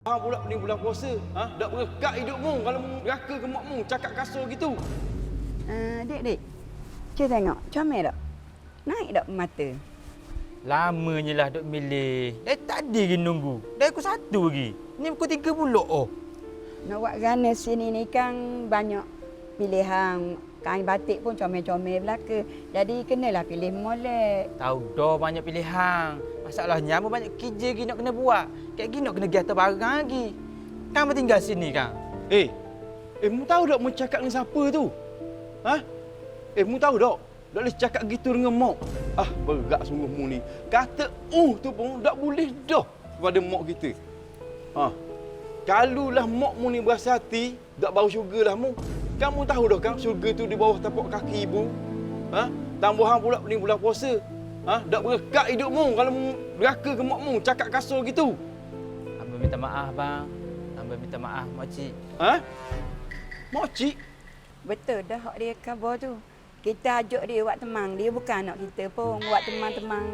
Hang pula ni bulan puasa, dak berkat hidupmu kalau neraka ke makmu cakap kasar gitu. Dek. Cik tengok, comel tak? Naik tak mata? Lamanya lah duk milih. Dari tadi lagi nunggu. Dari pukul 1 lagi. Ni pukul 3 pula. Oh. Nak buat gana sini ni kan banyak pilihan. Kain batik pun comel-comel belaka. Jadi kenalah pilih molek. Tahu dah banyak pilihan. Masalahnya apa banyak kerja lagi nak kena buat. Kayak gini nak kena pergi atas barang lagi. Kan tinggal sini kan? Mu tahu tak mu cakap dengan siapa tu? Mu tahu tak? Tak boleh cakap gitu dengan mak. Berat sungguh mu ni. Kata tu pun tak boleh dah kepada mak kita. Kalulah mak mu ni berasa hati, tak bau syurga lah mu. Kamu tahu dah kan syurga tu di bawah tapak kaki ibu. Tambahan pula ni bulan puasa. Tak berkat hidupmu kalau neraka ke makmu cakap kasar gitu. Hamba minta maaf bang. Hamba minta maaf makcik. Makcik? Betul dah hak dia khabar tu. Kita ajak dia buat temang. Dia bukan anak kita pun. Buat temang-temang.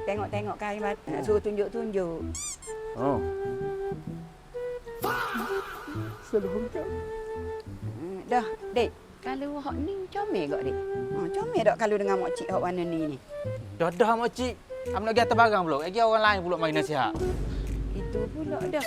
Tengok-tengok kain batik. Nak suruh tunjuk-tunjuk. Salah kau. Dah, Dek. Kalau hak ni comel tak, Dek? Comel tak kalau dengan makcik hak warna ni? Dah makcik. Hamba nak pergi atas barang pula. Lagi orang lain pula main nasihat. Itu pula dah.